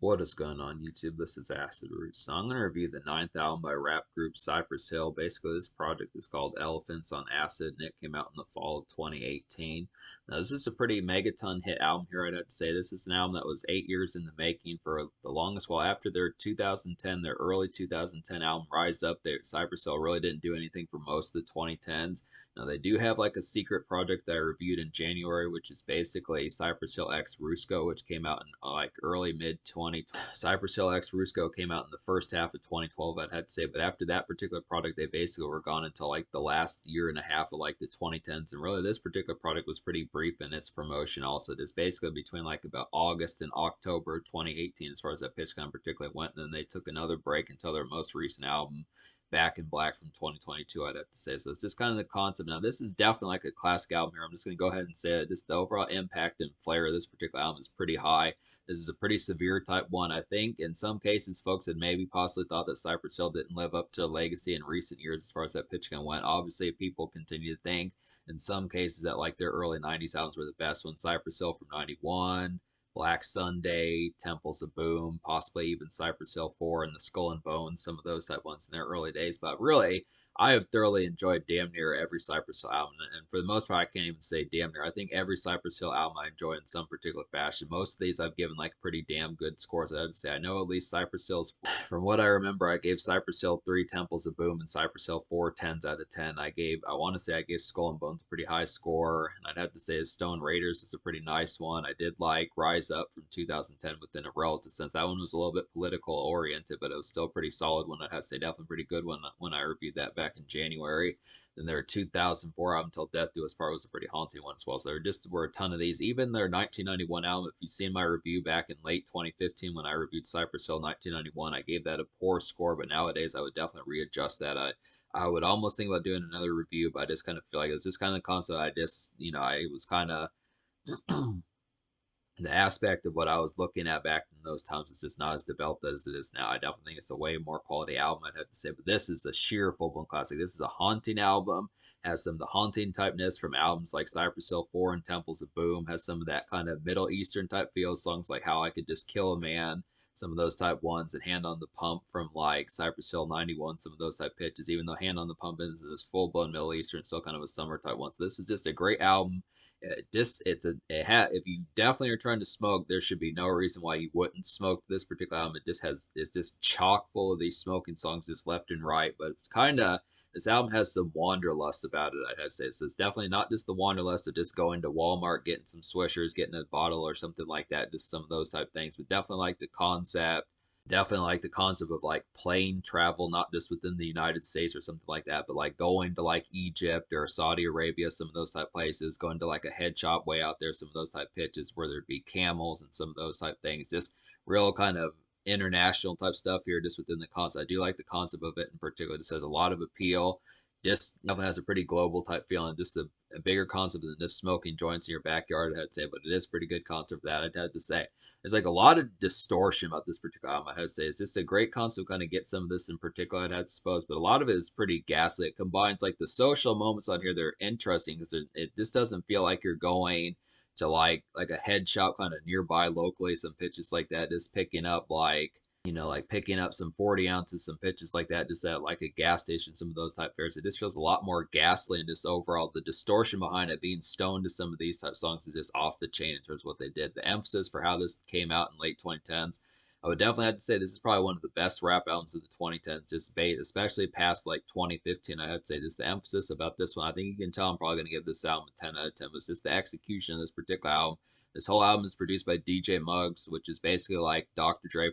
What is going on YouTube? This is Acid Roots. So I'm going to review the ninth album by rap group Cypress Hill. Basically, this project is called Elephants on Acid, and it came out in the fall of 2018. Now, this is a pretty megaton hit album here, I'd have to say. This is an album that was 8 years in the making for the longest while. After their 2010, their early 2010 album, Rise Up, Cypress Hill really didn't do anything for most of the 2010s. Now, they do have like a secret project that I reviewed in January, which is basically Cypress Hill X Rusko, which came out in like early mid 2020. Cypress Hill X Rusko came out in the first half of 2012, I'd have to say. But after that particular product, they basically were gone until like the last year and a half of like the 2010s. And really, this particular product was pretty brief in its promotion also. Just basically between like about August and October 2018, as far as that pitch kind of particularly went. And then they took another break until their most recent album, Back in Black, from 2022, I'd have to say. So it's just kind of the concept. Now, this is definitely like a classic album here. I'm just going to go ahead and say it. Just the overall impact and flair of this particular album is pretty high. This is a pretty severe type one. I think in some cases, folks had maybe possibly thought that Cypress Hill didn't live up to legacy in recent years as far as that pitch gun went. Obviously, people continue to think in some cases that like their early 90s albums were the best ones. Cypress Hill from 91. Black Sunday, Temples of Boom, possibly even Cypress Hill 4 and the Skull and Bones, some of those type ones in their early days. But really, I have thoroughly enjoyed damn near every Cypress Hill album. And for the most part, I can't even say damn near. I think every Cypress Hill album I enjoy in some particular fashion. Most of these I've given like pretty damn good scores. I would say I know at least Cypress Hill's, from what I remember, I gave Cypress Hill 3 Temples of Boom and Cypress Hill 4 10s out of 10. I want to say I gave Skull and Bones a pretty high score. And I'd have to say Stone Raiders is a pretty nice one. I did like Rise Up from 2010 within a relative sense. That one was a little bit political oriented, but it was still pretty solid one. I'd have to say definitely pretty good one when I reviewed that back in January. Then their 2004 album, Till Death Do Us Part, was a pretty haunting one as well. So there just were a ton of these. Even their 1991 album, if you've seen my review back in late 2015 when I reviewed Cypress Hill 1991, I gave that a poor score, but nowadays I would definitely readjust that. I would almost think about doing another review, but I just kind of feel like it was just kind of the concept. I was kind of the aspect of what I was looking at back in those times is just not as developed as it is now. I definitely think it's a way more quality album, I'd have to say. But this is a sheer full-blown classic. This is a haunting album. Has some of the haunting typeness from albums like Cypress Hill 4 and Temples of Boom. Has some of that kind of Middle Eastern type feel. Songs like How I Could Just Kill a Man. Some of those type ones, and Hand on the Pump from like Cypress Hill 91, some of those type pitches, even though Hand on the Pump is this full blown Middle Eastern, still kind of a summer type one. So this is just a great album. If you definitely are trying to smoke, there should be no reason why you wouldn't smoke this particular album. It's just chock full of these smoking songs just left and right. But it's kind of, this album has some wanderlust about it, I'd have to say. So it's definitely not just the wanderlust of just going to Walmart, getting some Swishers, getting a bottle or something like that, just some of those type things. But definitely like the concept. Definitely like the concept of like plane travel, not just within the United States or something like that, but like going to like Egypt or Saudi Arabia, some of those type places, going to like a head shop way out there, some of those type pitches where there'd be camels and some of those type things. Just real kind of international type stuff here, just within the concept. I do like the concept of it in particular. It just has a lot of appeal. Just definitely has a pretty global type feeling, just a bigger concept than just smoking joints in your backyard, I'd say, but it is pretty good concept for that, I'd have to say. There's like a lot of distortion about this particular album, I'd have to say. It's just a great concept to kind of get some of this in particular, I'd have to suppose, but a lot of it is pretty gaslit. It combines like the social moments on here, they're interesting because it just doesn't feel like you're going to like a head shop kind of nearby locally, some pitches like that, just picking up like picking up some 40 ounces, some pitches like that, just at like a gas station, some of those type fares. It just feels a lot more ghastly, and just overall the distortion behind it, being stoned to some of these type songs, is just off the chain in terms of what they did. The emphasis for how this came out in late 2010s, I would definitely have to say this is probably one of the best rap albums of the 2010s, just especially past like 2015. I would say this, the emphasis about this one, I think you can tell I'm probably going to give this album a 10 out of 10, but it's just the execution of this particular album. This whole album is produced by DJ Muggs, which is basically like Dr. Dre.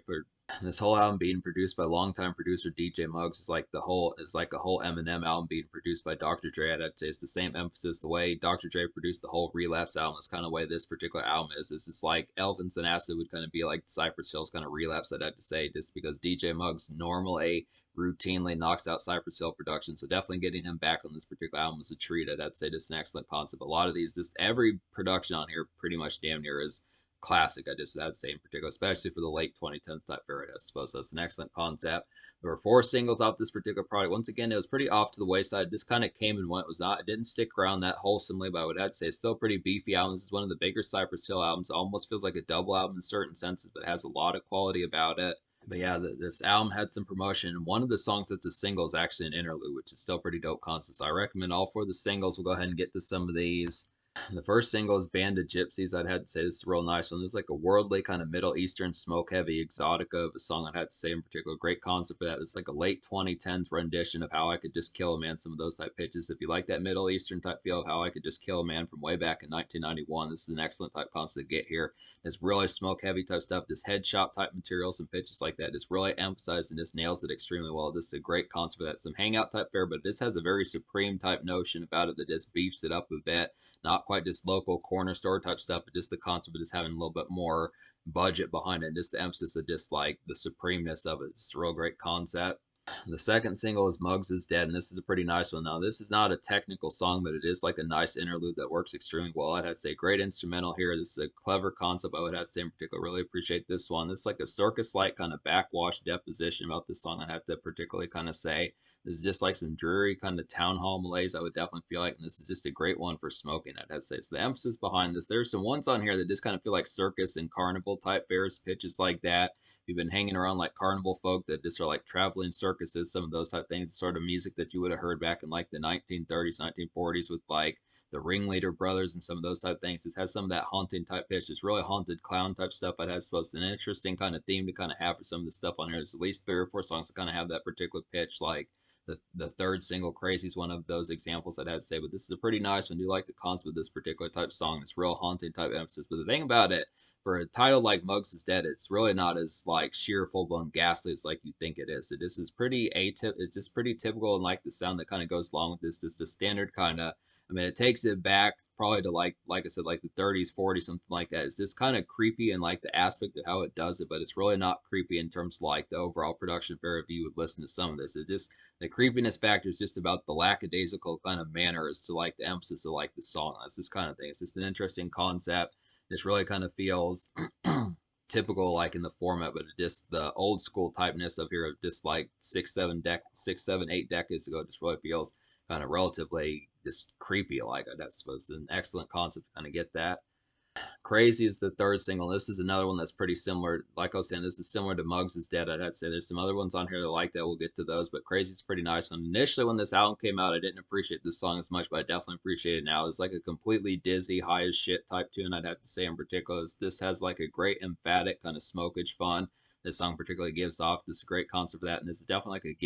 This whole album being produced by longtime producer DJ Muggs is like a whole Eminem album being produced by Dr. Dre. I'd say it's the same emphasis. The way Dr. Dre produced the whole Relapse album is kind of the way this particular album is. This is like Elephants and Acid would kind of be like Cypress Hill's kind of Relapse, I'd have to say, just because DJ Muggs normally routinely knocks out Cypress Hill production. So definitely getting him back on this particular album was a treat. I'd say just an excellent concept. A lot of these, just every production on here pretty much damn near is classic. I'd say in particular, especially for the late 2010s type variant, I suppose. So it's an excellent concept. There were 4 singles off this particular product. Once again, it was pretty off to the wayside. This kind of came and went. It didn't stick around that wholesomely, but I would have to say it's still a pretty beefy album. This is one of the bigger Cypress Hill albums. It almost feels like a double album in certain senses, but it has a lot of quality about it. But yeah, this album had some promotion, and one of the songs that's a single is actually an interlude, which is still pretty dope concept. So I recommend all 4 of the singles. We'll go ahead and get to some of these. The first single is Band of Gypsies. I'd have to say this is a real nice one. This is like a worldly kind of Middle Eastern smoke heavy exotica of a song. I'd have to say in particular, great concept for that. It's like a late 2010s rendition of How I Could Just Kill a Man, some of those type pitches. If you like that Middle Eastern type feel of How I Could Just Kill a Man from way back in 1991, this is an excellent type concept to get here. It's really smoke heavy type stuff, this headshop type materials and pitches like that. It's really emphasized and just nails it extremely well. This is a great concept for that. Some hangout type fare, but this has a very supreme type notion about it that just beefs it up a bit. Not quite just local corner store type stuff, but just the concept of just having a little bit more budget behind it, and just the emphasis of just like the supremeness of it. It's a real great concept. The second single is Muggs is Dead, and this is a pretty nice one. Now, this is not a technical song, but it is like a nice interlude that works extremely well. I'd have to say great instrumental here. This is a clever concept. I would have to say in particular, really appreciate this one. This is like a circus-like kind of backwash deposition about this song. I'd have to particularly kind of say. This is just like some dreary kind of town hall malaise, I would definitely feel like, and this is just a great one for smoking, I'd have to say. So the emphasis behind this, there's some ones on here that just kind of feel like circus and carnival type fairs, pitches like that. You've been hanging around like carnival folk that just are like traveling circuses, some of those type things, sort of music that you would have heard back in like the 1930s, 1940s with like the Ringleader Brothers and some of those type things. It has some of that haunting type pitch. It's really haunted clown type stuff. I'd have supposed an interesting kind of theme to kind of have for some of the stuff on here. There's at least 3 or 4 songs that kind of have that particular pitch, like the third single, Crazy, is one of those examples I'd have to say. But this is a pretty nice one. I do like the concept of this particular type song. It's real haunting type emphasis. But the thing about it, for a title like Muggs is Dead, it's really not as like sheer full blown ghastly as like you think it is. This is pretty it's just pretty typical, and like the sound that kind of goes along with this, just a standard kind of. I mean, it takes it back probably to like I said, like the 30s, 40s, something like that. It's just kind of creepy in like the aspect of how it does it, but it's really not creepy in terms of like the overall production fare if you would listen to some of this. It's just the creepiness factor is just about the lackadaisical kind of manner as to like the emphasis of like the song. That's this kind of thing. It's just an interesting concept. This really kind of feels typical like in the format, but just the old school typeness of here of just like 6, 7, 8 decades ago just really feels kind of relatively just creepy like I suppose. An excellent concept to kind of get that. Crazy is the third single. This is another one that's pretty similar. Like I was saying, this is similar to Muggs is Dead. I'd have to say there's some other ones on here that like that. We'll get to those, but Crazy is a pretty nice one. Initially, when this album came out, I didn't appreciate this song as much, but I definitely appreciate it now. It's like a completely dizzy, high as shit type tune, I'd have to say in particular. This has like a great emphatic kind of smokage fun. This song particularly gives off just a great concept for that, and this is definitely like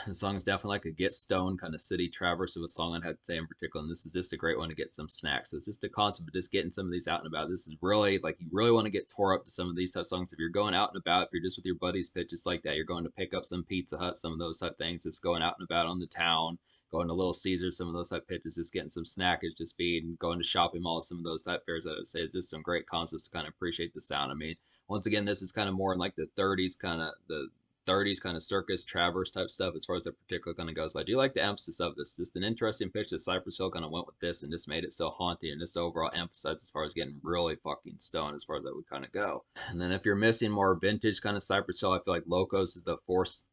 the song is definitely like a get stoned kind of city traverse of a song I'd have to say in particular, and this is just a great one to get some snacks. So it's just a concept of just getting some of these out and about. This is really like you really want to get tore up to some of these type of songs if you're going out and about. If you're just with your buddies, pitches like that, you're going to pick up some Pizza Hut, some of those type things, just going out and about on the town, going to Little Caesars, some of those type pitches, just getting some snackage, just being going to shopping malls, some of those type fairs. I would say it's just some great concepts to kind of appreciate the sound. I mean, once again, this is kind of more in like the 30s kind of circus traverse type stuff as far as that particular kind of goes. But I do like the emphasis of this. Just an interesting pitch that Cypress Hill kind of went with this and just made it so haunting and just overall emphasized as far as getting really fucking stoned as far as that would kind of go. And then if you're missing more vintage kind of Cypress Hill, I feel like Locos is the force.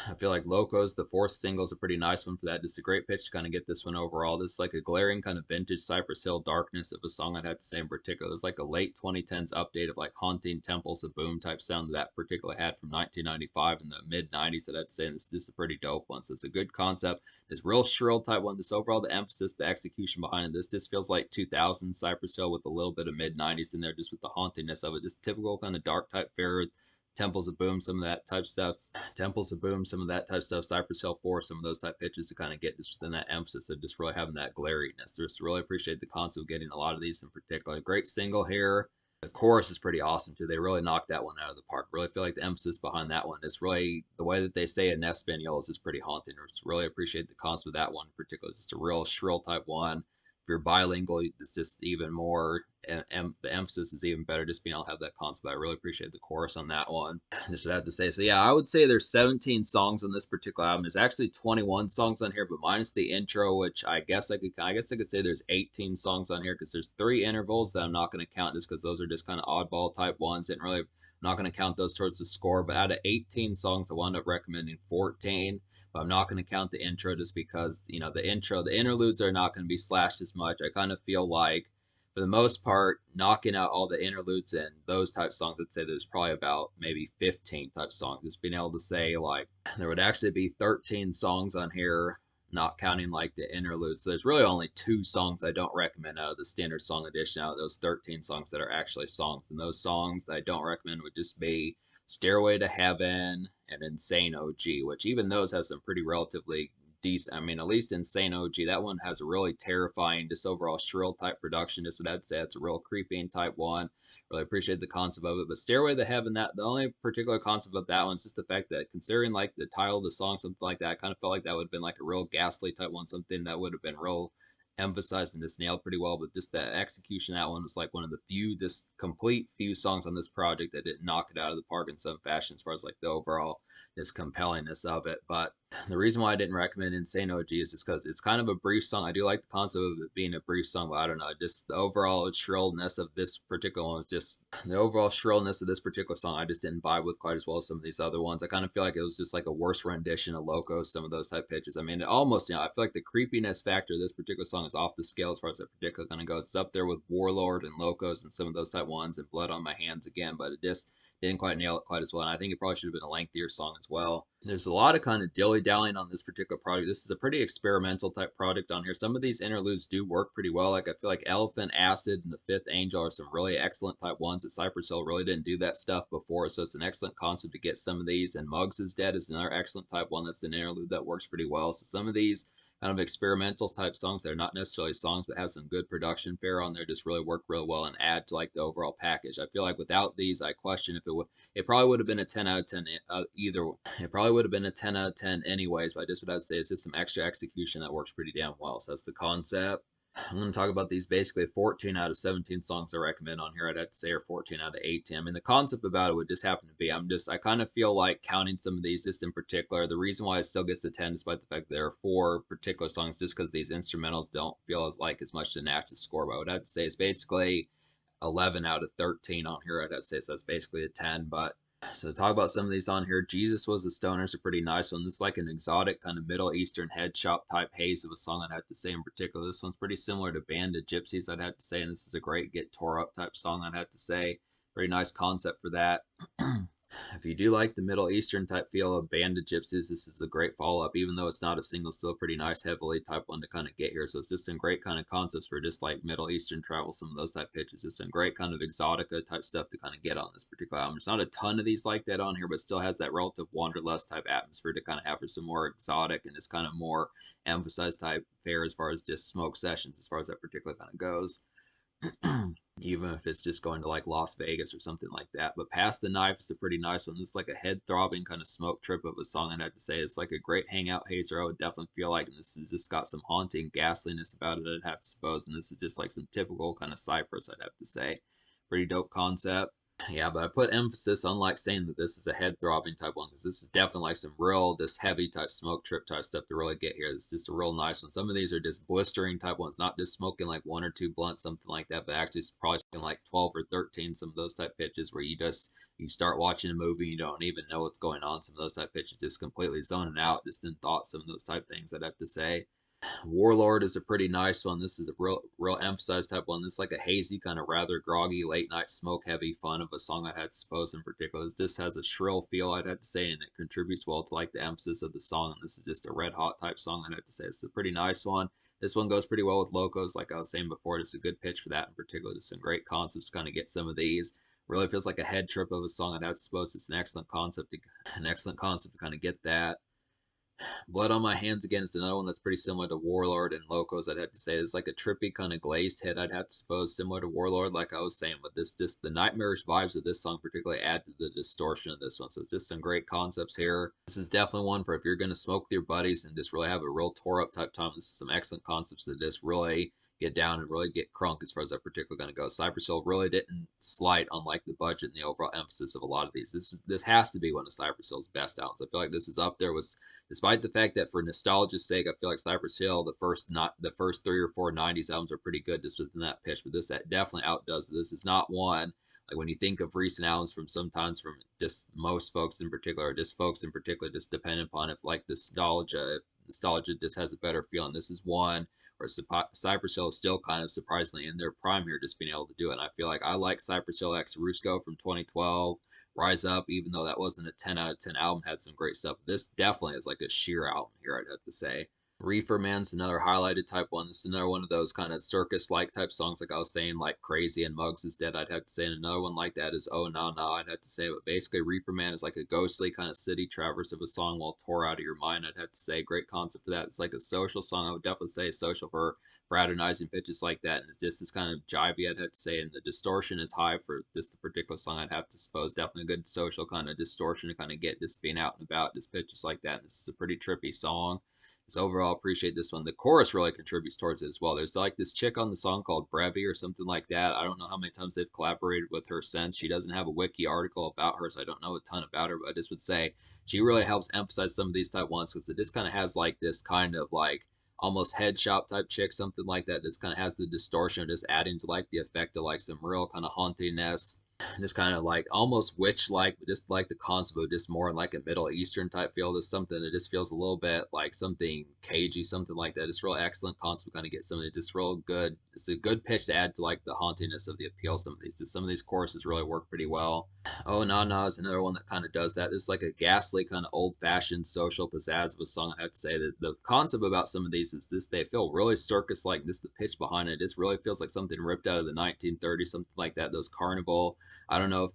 I feel like Locos, the fourth single, is a pretty nice one for that. Just a great pitch to kind of get this one overall. This is like a glaring kind of vintage Cypress Hill darkness of a song I'd have to say in particular. It's like a late 2010s update of like haunting temples of boom type sound that particular had from 1995 and the mid 90s that I'd say. And this is a pretty dope one. So it's a good concept. This real shrill type one. Just overall the emphasis, the execution behind it. This just feels like 2000 Cypress Hill with a little bit of mid 90s in there, just with the hauntingness of it. Just typical kind of dark type fare. Temples of Boom, some of that type stuff. Temples of Boom, some of that type stuff. Cypress Hill 4, some of those type pitches to kind of get just within that emphasis of just really having that glariness. Just really appreciate the concept of getting a lot of these in particular. Great single here. The chorus is pretty awesome too. They really knocked that one out of the park. Really feel like the emphasis behind that one is really the way that they say in Espanol is just pretty haunting. Just really appreciate the concept of that one in particular. It's just a real shrill type one. If you're bilingual, it's just even more the emphasis is even better, just being able to have that concept. I really appreciate the chorus on that one. Just what I have to say. So yeah, I would say there's 17 songs on this particular album. There's actually 21 songs on here, but minus the intro, which I guess I could say there's 18 songs on here because there's 3 intervals that I'm not going to count just because those are just kind of oddball type ones. Didn't really, I'm not going to count those towards the score. But out of 18 songs, I wound up recommending 14. But I'm not going to count the intro just because the interludes are not going to be slashed as much. I kind of feel like, for the most part, knocking out all the interludes and those type songs, I'd say there's probably about maybe 15 type songs. Just being able to say, like, there would actually be 13 songs on here, not counting like the interludes. So there's really only 2 songs I don't recommend out of the standard song edition, out of those 13 songs that are actually songs. And those songs that I don't recommend would just be Stairway to Heaven and Insane OG, which even those have some pretty relatively decent. I mean, at least Insane OG, that one has a really terrifying, just overall shrill type production. Just what I'd say, it's a real creeping type one. Really appreciate the concept of it. But Stairway to Heaven, that the only particular concept of that one is just the fact that, considering like the title of the song, something like that, I kind of felt like that would have been like a real ghastly type one, something that would have been real emphasized and just nailed pretty well. But just the execution of that one was like one of the few, just complete few songs on this project that didn't knock it out of the park in some fashion as far as like the overall just compellingness of it. But the reason why I didn't recommend Insane OG is just because it's kind of a brief song. I do like the concept of it being a brief song, but I don't know, just the overall shrillness of this particular one was just the overall shrillness of this particular song. I just didn't vibe with quite as well as some of these other ones. I kind of feel like it was just like a worse rendition of Locos, some of those type pitches. I mean, it almost, I feel like the creepiness factor of this particular song is off the scale as far as that particular kind of goes. It's up there with Warlord and Locos and some of those type ones and Blood on My Hands again, but it just didn't quite nail it quite as well. And I think it probably should have been a lengthier song as well. There's a lot of kind of dilly-dallying on this particular project. This is a pretty experimental type project on here. Some of these interludes do work pretty well. Like, I feel like Elephant, Acid, and The Fifth Angel are some really excellent type ones that Cypress Hill really didn't do that stuff before. So it's an excellent concept to get some of these. And Muggs is Dead is another excellent type one that's an interlude that works pretty well. So some of these kind of experimental type songs that are not necessarily songs but have some good production fare on there just really work real well and add to like the overall package. I feel like without these, I question if it probably would have been a 10 out of 10 either. It probably would have been a 10 out of 10 anyways, but just what I'd say is just some extra execution that works pretty damn well. So that's the concept. I'm going to talk about these basically 14 out of 17 songs I recommend on here. I'd have to say are 14 out of 18. I mean, the concept about it would just happen to be, I kind of feel like counting some of these just in particular. The reason why it still gets a 10, despite the fact that there are 4 particular songs, just because these instrumentals don't feel like as much to match the score. But I would have to say it's basically 11 out of 13 on here. I'd have to say so that's basically a 10. But so to talk about some of these on here, Jesus Was a Stoner is a pretty nice one. This is like an exotic kind of Middle Eastern head shop type haze of a song, I'd have to say in particular. This one's pretty similar to Band of Gypsies, I'd have to say, and this is a great get tore up type song, I'd have to say. Pretty nice concept for that. If you do like the Middle Eastern type feel of Band of Gypsies, this is a great follow-up. Even though it's not a single, still a pretty nice, heavily type one to kind of get here. So it's just some great kind of concepts for just like Middle Eastern travel, some of those type pitches. Just some great kind of exotica type stuff to kind of get on this particular album. There's not a ton of these like that on here, but still has that relative wanderlust type atmosphere to kind of have for some more exotic and just kind of more emphasized type fare as far as just smoke sessions, as far as that particular kind of goes. Even if it's just going to like Las Vegas or something like that. But Past the Knife is a pretty nice one. It's like a head throbbing kind of smoke trip of a song, I'd have to say. It's like a great hangout hazer, I would definitely feel like. And this has just got some haunting ghastliness about it, I'd have to suppose. And this is just like some typical kind of Cypress, I'd have to say. Pretty dope concept. Yeah, but I put emphasis on like saying that this is a head throbbing type one because this is definitely like some real, this heavy type smoke trip type stuff to really get here. It's just a real nice one. Some of these are just blistering type ones, not just smoking like 1 or 2 blunts, something like that, but actually probably smoking like 12 or 13, some of those type pitches where you start watching a movie, you don't even know what's going on. Some of those type pitches just completely zoning out, just in thought, some of those type things, I'd have to say. Warlord is a pretty nice one. This is a real emphasized type one. This is like a hazy, kind of rather groggy, late night, smoke heavy fun of a song I'd have to suppose in particular. This has a shrill feel, I'd have to say, and it contributes well to like the emphasis of the song. And this is just a red hot type song, I'd have to say. It's a pretty nice one. This one goes pretty well with Locos, like I was saying before. It's a good pitch for that in particular. Just some great concepts to kind of get some of these. Really feels like a head trip of a song, I'd have to suppose. It's an excellent concept to kind of get that. Blood on My Hands again is another one that's pretty similar to Warlord and Locos, I'd have to say. It's like a trippy kind of glazed head, I'd have to suppose, similar to Warlord, like I was saying. But the nightmarish vibes of this song particularly add to the distortion of this one. So it's just some great concepts here. This is definitely one for if you're going to smoke with your buddies and just really have a real tore up type time. This is some excellent concepts that just really get down and really get crunk as far as that particular going to go. Cypress Hill really didn't slight on like the budget and the overall emphasis of a lot of these. This has to be one of Cypress Hill's best albums. I feel like this is up there with, despite the fact that for nostalgia's sake, I feel like Cypress Hill, the first 3 or 4 '90s albums are pretty good just within that pitch, but this definitely outdoes. This is not one like when you think of recent albums from sometimes from just most folks in particular, or just folks in particular, just depending upon if like if nostalgia just has a better feeling. This is one where Cypress Hill is still kind of surprisingly in their prime here, just being able to do it. And I feel like I like Cypress Hill X Rusco from 2012. Rise Up, even though that wasn't a 10 out of 10 album, had some great stuff. This definitely is like a sheer album here, I'd have to say. Reefer Man's another highlighted type one. This is another one of those kind of circus like type songs, like I was saying, like Crazy and Muggs is Dead, I'd have to say. And another one like that is Oh Nah Nah, I'd have to say. But basically, Reefer Man is like a ghostly kind of city traverse of a song while tore out of your mind, I'd have to say. Great concept for that. It's like a social song. I would definitely say social for fraternizing pitches like that. And it's just this kind of jivey, I'd have to say. And the distortion is high for this particular song, I'd have to suppose. Definitely a good social kind of distortion to kind of get just being out and about, just pitches like that. And this is a pretty trippy song. So overall, appreciate this one. The chorus really contributes towards it as well. There's like this chick on the song called Brevi or something like that. I don't know how many times they've collaborated with her since. She doesn't have a wiki article about her, so I don't know a ton about her, but I just would say she really helps emphasize some of these type ones because it just kind of has like this kind of like almost head shop type chick, something like that. Just kind of has the distortion, just adding to like the effect of like some real kind of hauntingness, just kind of like almost witch like, but just like the concept of just more like a Middle Eastern type feel. There's something that just feels a little bit like something cagey, something like that. It's real excellent concept, kind of get something just real good. It's a good pitch to add to like the hauntiness of the appeal. Some of these choruses really work pretty well. Oh Na Na is another one that kind of does that. It's like a ghastly kind of old fashioned social pizzazz of a song. I have to say that the concept about some of these is this: they feel really circus like. Just the pitch behind it, just really feels like something ripped out of the 1930s, something like that. Those carnival, I don't know if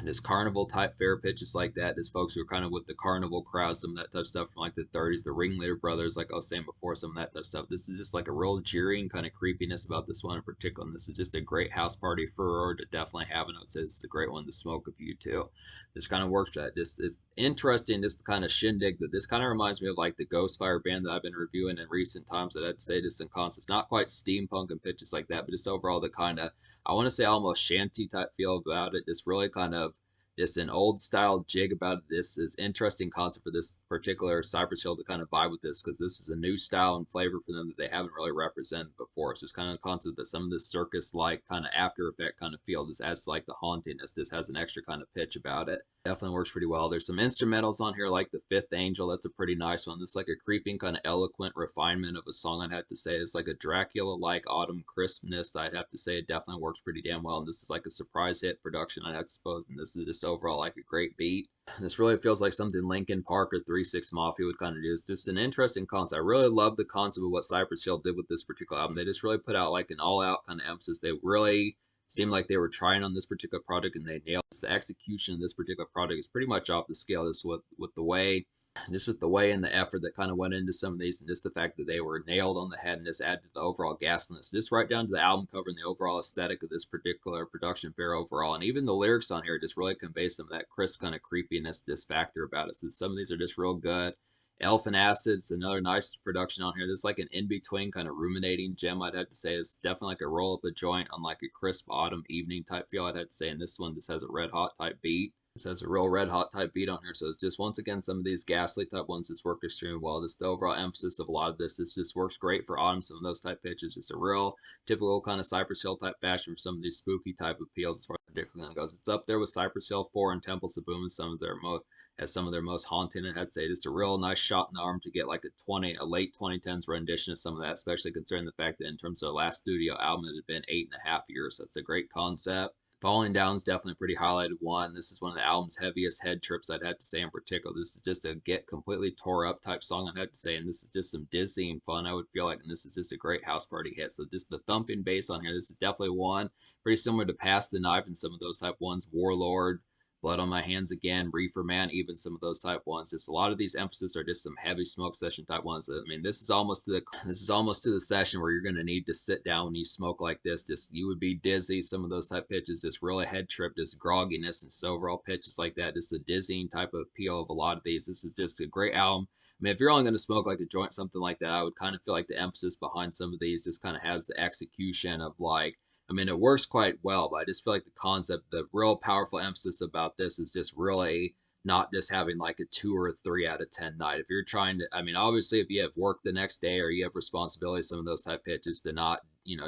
this carnival type fair pitches like that. There's folks who are kind of with the carnival crowd, some of that type of stuff from like the 30s, the Ringleader Brothers, like I was saying before, some of that type of stuff. This is just like a real jeering kind of creepiness about this one in particular. And this is just a great house party furor to definitely have. And I would say it's a great one to smoke a few too. This kind of works for that. Just it's interesting, just the kind of shindig that this kind of reminds me of like the Ghostfire band that I've been reviewing in recent times. That I'd say just in concepts, not quite steampunk and pitches like that, but just overall the kind of, I want to say almost shanty type feel about it. Just really kind of just an old style jig about it. This is interesting concept for this particular Cypress Hill to kind of vibe with this because this is a new style and flavor for them that they haven't really represented before. So it's kind of a concept that some of this circus like kind of after effect kind of feel just adds like the hauntiness. This has an extra kind of pitch about it. Definitely works pretty well. There's some instrumentals on here like the Fifth Angel. That's a pretty nice one. It's like a creeping kind of eloquent refinement of a song, I'd have to say. It's like a Dracula like autumn crispness. I'd have to say it definitely works pretty damn well. And this is like a surprise hit production, I'd have to suppose. And this is just overall like a great beat. This really feels like something Linkin Park or 3 6 Mafia would kind of do. It's just an interesting concept. I really love the concept of what Cypress Hill did with this particular album. They just really put out like an all out kind of emphasis. They really seemed like they were trying on this particular project and they nailed it. The execution of this particular project is pretty much off the scale. Just with the way, just with the way and the effort that kind of went into some of these, and just the fact that they were nailed on the head and just added to the overall ghastliness, just right down to the album cover and the overall aesthetic of this particular production fair overall. And even the lyrics on here just really convey some of that crisp kind of creepiness, this factor about it. So some of these are just real good. Elf and Acid's another nice production on here. This is like an in-between kind of ruminating gem, I'd have to say. It's definitely like a roll up a joint on like a crisp autumn evening type feel, I'd have to say. And this one just has a red hot type beat. This has a real red hot type beat on here. So it's just, once again, some of these ghastly type ones just work extremely well. Just the overall emphasis of a lot of this just works great for autumn. Some of those type pitches, just a real typical kind of Cypress Hill type fashion for some of these spooky type appeals as far as particularly goes. It's up there with Cypress Hill 4 and Temples of Boom and some of their most haunting. And I'd say just a real nice shot in the arm to get like a late 2010s rendition of some of that, especially considering the fact that in terms of the last studio album, it had been 8.5 years. So it's a great concept. Falling Down is definitely a pretty highlighted one. This is one of the album's heaviest head trips, I'd have to say in particular. This is just a get completely tore up type song, I'd have to say, and this is just some dizzying fun, I would feel like, and this is just a great house party hit. So just the thumping bass on here, this is definitely one pretty similar to Pass the Knife and some of those type ones, Warlord, Blood on My Hands Again, Reefer Man, even some of those type ones. Just a lot of these emphasis are just some heavy smoke session type ones. I mean, this is almost to the session where you're going to need to sit down when you smoke like this. Just you would be dizzy. Some of those type pitches, just really head trip, just grogginess, and so overall pitches like that. Just a dizzying type of appeal of a lot of these. This is just a great album. I mean, if you're only going to smoke like a joint, something like that, I would kind of feel like the emphasis behind some of these just kind of has the execution of like, I mean, it works quite well, but I just feel like the concept, the real powerful emphasis about this is just really not just having like a 2 or 3 out of 10 night. If you're trying to, I mean, obviously, if you have work the next day or you have responsibilities, some of those type pitches to not,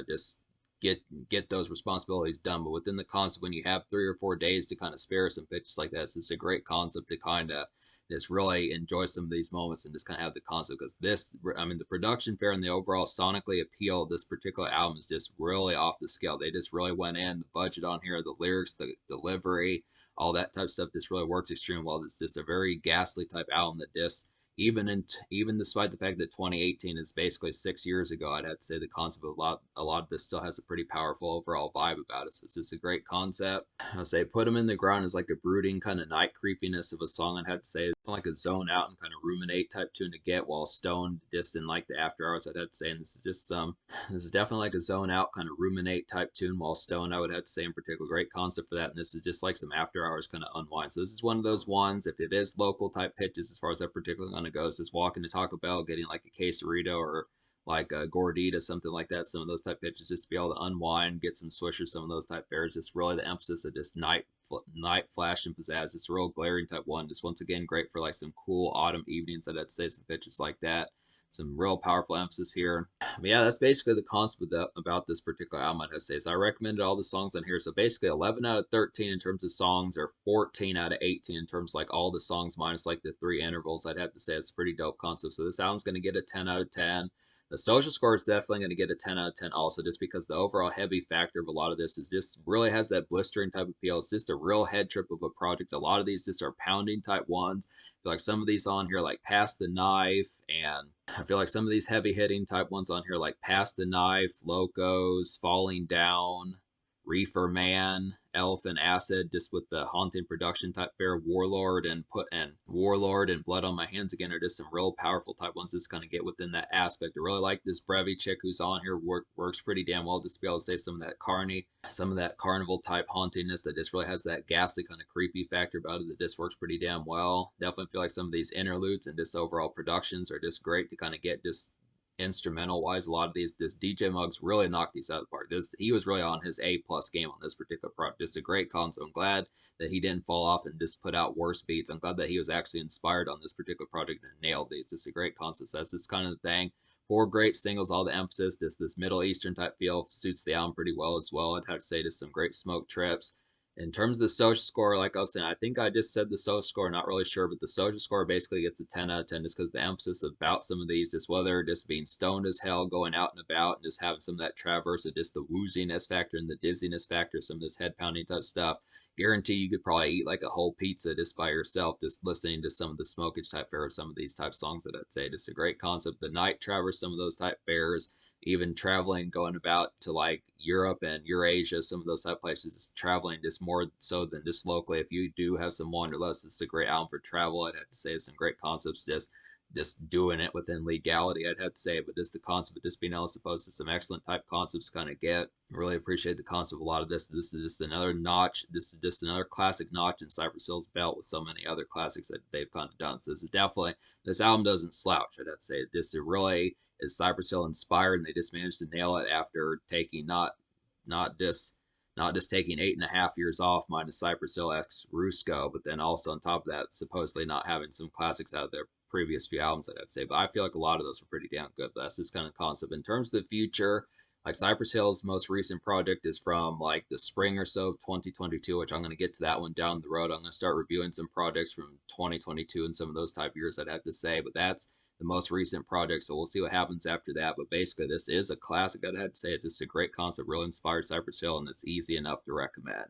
just get those responsibilities done. But within the concept, when you have 3 or 4 days to kind of spare some pitches like that, it's a great concept to kind of just really enjoy some of these moments and just kind of have the concept because this, I mean, the production fare and the overall sonically appeal of this particular album is just really off the scale. They just really went in, the budget on here, the lyrics, the delivery, all that type of stuff just really works extremely well. It's just a very ghastly type album that just even despite the fact that 2018 is basically 6 years ago, I'd have to say the concept of a lot of this still has a pretty powerful overall vibe about it. So it's just a great concept. I'd say Put 'em in the Ground is like a brooding kind of night creepiness of a song. I'd have to say like a zone out and kind of ruminate type tune to get while stoned, distant like the after hours. I'd have to say, and this is definitely like a zone out kind of ruminate type tune while stoned. I would have to say in particular, great concept for that. And this is just like some after hours kind of unwind. So this is one of those ones. If it is local type pitches, as far as that particular kind of goes, just walking to Taco Bell, getting like a quesarito or like a gordita, something like that. Some of those type pitches, just to be able to unwind, get some swishers, some of those type fares. Just really the emphasis of just night flash and pizzazz. This real glaring type one. Just once again, great for like some cool autumn evenings. I'd say some pitches like that. Some real powerful emphasis here. But yeah, that's basically the concept about this particular album, I'd say. So I recommended all the songs on here. So basically 11 out of 13 in terms of songs, or 14 out of 18 in terms of like all the songs minus like the 3 intervals. I'd have to say it's a pretty dope concept. So this album's going to get a 10 out of 10. The social score is definitely going to get a 10 out of 10 also, just because the overall heavy factor of a lot of this is just really has that blistering type of appeal. It's just a real head trip of a project. A lot of these just are pounding type ones. I feel like some of these on here, like Pass the Knife, and I feel like some of these heavy hitting type ones on here, like Pass the Knife, Locos, Falling Down, Reefer Man, Elephant Acid, just with the haunting production type fare, Warlord and Blood on My Hands Again are just some real powerful type ones just kind of get within that aspect. I really like this Brevi chick who's on here, works pretty damn well just to be able to say some of that carnival type hauntingness that just really has that ghastly kind of creepy factor about it that just works pretty damn well. Definitely feel like some of these interludes and just overall productions are just great to kind of get just instrumental wise. A lot of this DJ Muggs really knocked these out of the park. He was really on his A+ game on this particular project. Just a great concept. I'm glad that he didn't fall off and just put out worse beats. I'm glad that he was actually inspired on this particular project and nailed these. Just a great concept. So that's this kind of the thing. 4 great singles, all the emphasis. This Middle Eastern type feel suits the album pretty well as well. I'd have to say just some great smoke trips. In terms of the social score, like I was saying, I think I just said the social score, not really sure, but the social score basically gets a 10 out of 10 just because the emphasis about some of these, just whether just being stoned as hell, going out and about, and just having some of that traverse of just the wooziness factor and the dizziness factor, some of this head pounding type stuff. Guarantee you could probably eat like a whole pizza just by yourself, just listening to some of the smokage type fare of some of these type songs that I'd say. Just a great concept. The night traverse, some of those type fares, even traveling, going about to like Europe and Eurasia, some of those type places, just traveling just more so than just locally. If you do have some wanderlust, it's a great album for travel. I'd have to say some great concepts, just doing it within legality, I'd have to say, but just the concept of just being able to post to some excellent type concepts kind of get. Really appreciate the concept of a lot of this. This is just another notch. This is just another classic notch in Cypress Hill's belt with so many other classics that they've kind of done. So this album doesn't slouch, I'd have to say. It really is Cypress Hill inspired, and they just managed to nail it after taking not just taking 8.5 years off minus Cypress Hill X Rusco, but then also on top of that, supposedly not having some classics out of their previous few albums, I'd say. But I feel like a lot of those were pretty damn good. But that's this kind of concept. In terms of the future, like Cypress Hill's most recent project is from like the spring or so of 2022, which I'm going to get to that one down the road. I'm going to start reviewing some projects from 2022 and some of those type years, I'd have to say. But that's the most recent project, so we'll see what happens after that. But basically, this is a classic, I'd have to say. It's just a great concept, really inspired Cypress Hill, and it's easy enough to recommend.